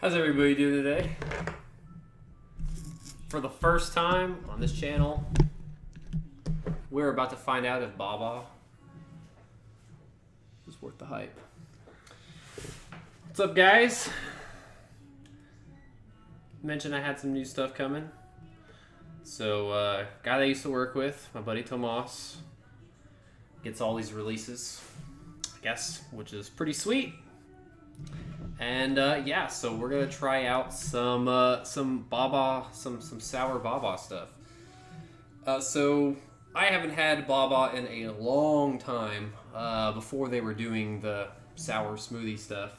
How's everybody doing today? For the first time on this channel, we're about to find out if Baa Baa is worth the hype. What's up, guys? Mentioned I had some new stuff coming. So, guy that I used to work with, my buddy Tomas, gets all these releases, I guess, which is pretty sweet. And yeah, so we're gonna try out some Baa Baa, some sour Baa Baa stuff. So I haven't had Baa Baa in a long time. Before they were doing the sour smoothie stuff,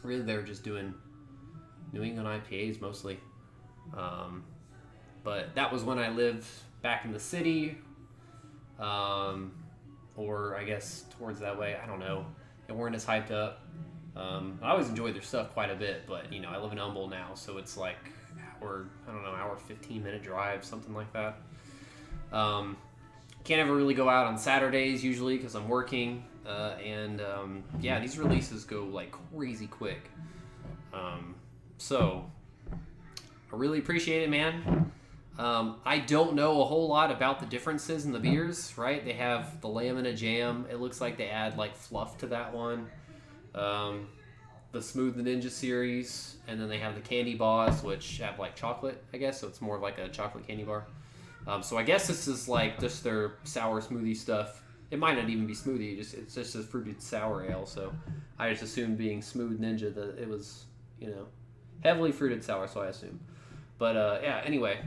really they were just doing New England IPAs mostly. But that was when I lived back in the city, or I guess towards that way. I don't know. They weren't as hyped up. I always enjoyed their stuff quite a bit, but you know, I live in Humble now, so it's like hour 15-minute drive, something like that. Can't ever really go out on Saturdays usually because I'm working, and yeah, these releases go like crazy quick. So I really appreciate it, man. I don't know a whole lot about the differences in the beers, right? They have the lamb and a jam. It looks like they add like fluff to that one. The Smooth the Ninja series, and then they have the Candy Bars, which have like chocolate, I guess, so it's more like a chocolate candy bar. So I guess this is like just their sour smoothie stuff. It might not even be smoothie, it's just a fruited sour ale, so I just assumed being Smooth Ninja that it was, you know, heavily fruited sour, so I assume. But yeah, anyway.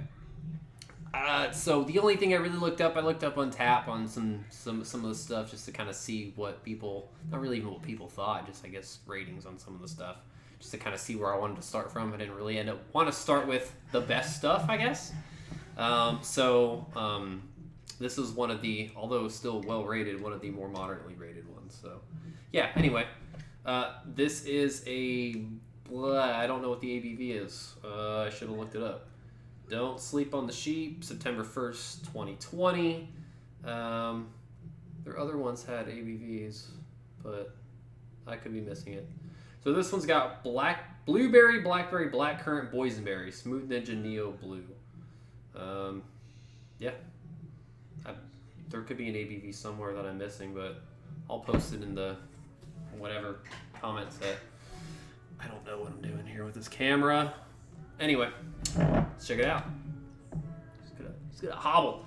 So the only thing I really looked up on Tap on some of the stuff just to kind of see what people, not really even what people thought, just I guess ratings on some of the stuff, just to kind of see where I wanted to start from. I didn't really want to start with the best stuff, I guess. This is one of the, although still well rated, one of the more moderately rated ones. So yeah, anyway, this is I don't know what the ABV is. I should have looked it up. Don't Sleep on the Sheep, September 1st, 2020. Their other ones had ABVs, but I could be missing it. So this one's got blueberry, blackberry, blackcurrant, boysenberry, Smooth Ninja Neo Blue. Yeah. There could be an ABV somewhere that I'm missing, but I'll post it in the whatever comment set. I don't know what I'm doing here with this camera. Anyway, let's check it out. It's gonna hobble.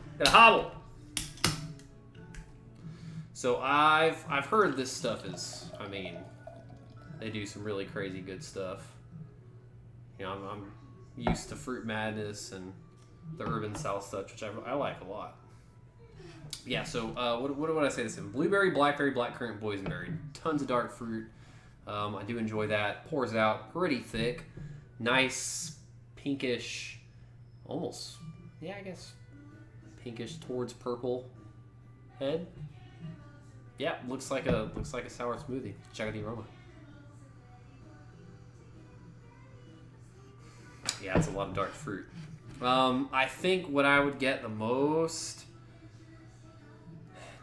So I've heard this stuff is, I mean, they do some really crazy good stuff. You know, I'm used to Fruit Madness and the Urban South stuff, which I like a lot. Yeah, so what would I say this in? Blueberry, blackberry, blackcurrant, boysenberry. Tons of dark fruit. I do enjoy that. Pours out pretty thick. Nice pinkish, almost, yeah, I guess pinkish towards purple head. Yeah, looks like a sour smoothie. Check out the aroma. Yeah, it's a lot of dark fruit. I think what I would get the most,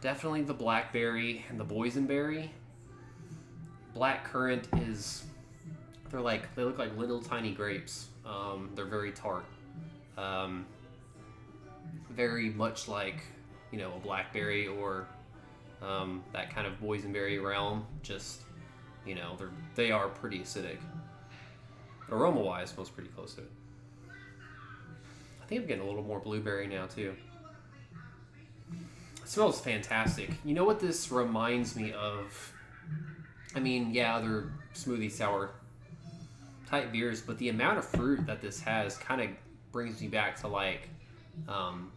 definitely the blackberry and the boysenberry. Blackcurrant is, they look like little tiny grapes. They're very tart. Very much like, you know, a blackberry or that kind of boysenberry realm. Just, you know, they are pretty acidic. Aroma-wise, smells pretty close to it. I think I'm getting a little more blueberry now too. It smells fantastic. You know what this reminds me of? I mean, yeah, other smoothie sour type beers, but the amount of fruit that this has kind of brings me back to like,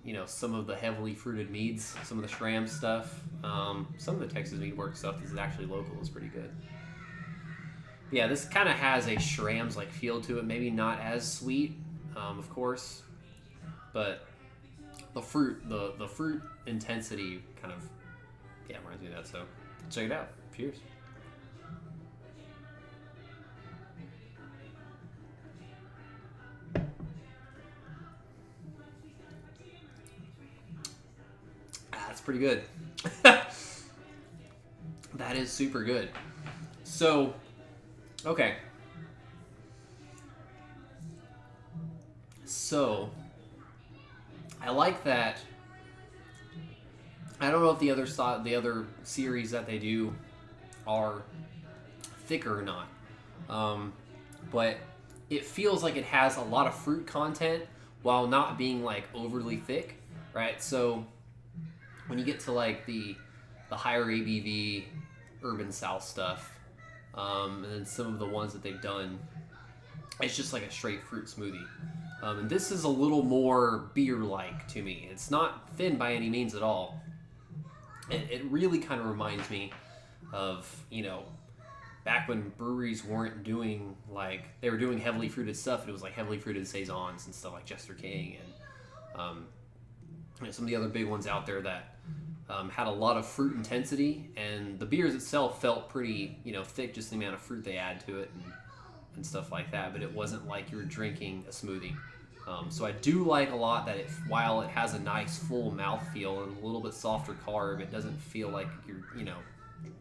you know, some of the heavily fruited meads, some of the Schramm stuff, some of the Texas Mead Works stuff that's actually local is pretty good. Yeah, this kind of has a Schramm's like feel to it, maybe not as sweet, of course, but the fruit intensity kind of, yeah, reminds me of that. So check it out. Cheers. That's pretty good. That is super good. So, okay. So I like that. I don't know if the other series that they do are thicker or not, but it feels like it has a lot of fruit content while not being like overly thick, right? So when you get to like the higher ABV urban South stuff, and then some of the ones that they've done, it's just like a straight fruit smoothie. And this is a little more beer-like to me. It's not thin by any means at all. It really kind of reminds me of, back when breweries weren't doing, like, they were doing heavily fruited stuff. It was like heavily fruited saisons and stuff like Jester King and some of the other big ones out there that had a lot of fruit intensity. And the beers itself felt pretty, thick, just the amount of fruit they add to it and stuff like that. But it wasn't like you were drinking a smoothie. So I do like a lot that while it has a nice full mouthfeel and a little bit softer carb, it doesn't feel like you're,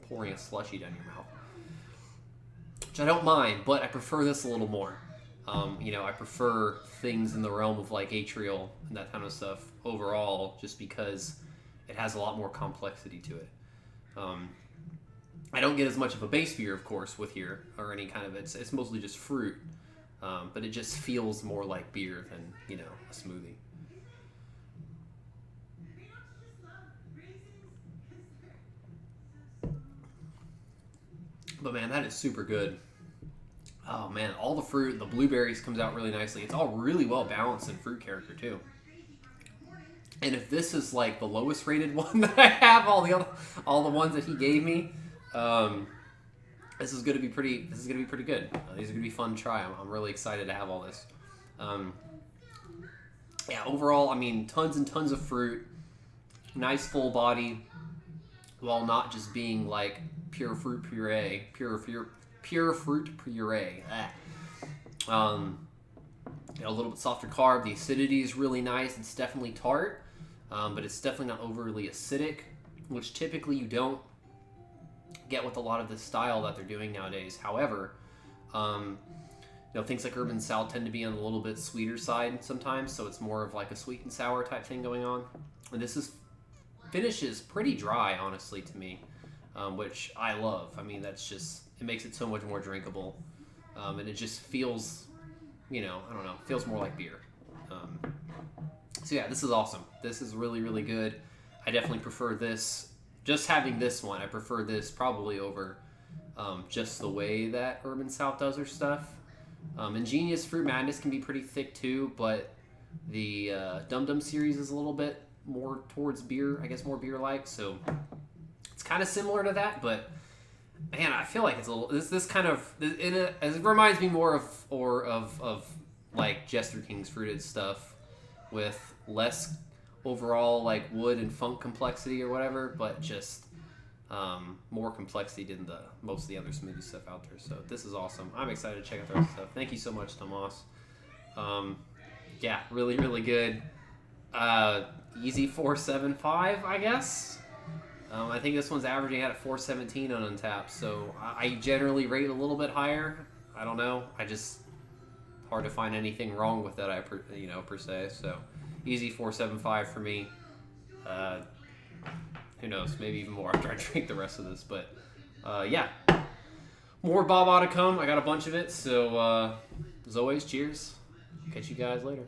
pouring a slushie down your mouth. Which I don't mind, but I prefer this a little more. I prefer things in the realm of like Atrial and that kind of stuff overall, just because it has a lot more complexity to it. I don't get as much of a base beer, of course, with here, or any kind of it's mostly just fruit. But it just feels more like beer than, a smoothie. But man, that is super good. Oh man, all the fruit, the blueberries comes out really nicely. It's all really well balanced in fruit character too. And if this is like the lowest rated one that I have, all the ones that he gave me, this is gonna be pretty good. These are gonna be fun to try. I'm really excited to have all this. Overall, I mean, tons and tons of fruit, nice full body, while not just being like pure fruit puree. A little bit softer carb. The acidity is really nice. It's definitely tart, but it's definitely not overly acidic, which typically you don't get with a lot of the style that they're doing nowadays. However, things like Urban South tend to be on a little bit sweeter side sometimes, so it's more of like a sweet and sour type thing going on. And this finishes pretty dry, honestly, to me, which I love. I mean, it makes it so much more drinkable, and it just feels, I don't know, feels more like beer. So yeah, this is awesome. This is really, really good. I definitely prefer this. Just having this one, I prefer this probably over just the way that Urban South does their stuff. Ingenious Fruit Madness can be pretty thick too, but the Dum Dum series is a little bit more towards beer, I guess more beer-like, so it's kind of similar to that, but man, I feel like it's a little, this kind of, it reminds me more of like Jester King's fruited stuff with less overall like wood and funk complexity or whatever, but just more complexity than most of the other smoothie stuff out there. So this is awesome. I'm excited to check out the rest of the stuff. Thank you so much, Tomas. Really, really good. Easy 4.75, I guess. I think this one's averaging out at 4.17 on Untappd, so I generally rate a little bit higher. I don't know. Hard to find anything wrong with that, per se. So easy 4.75 for me. Who knows? Maybe even more after I drink the rest of this. But more Baa Baa to come. I got a bunch of it. So as always, cheers. Catch you guys later.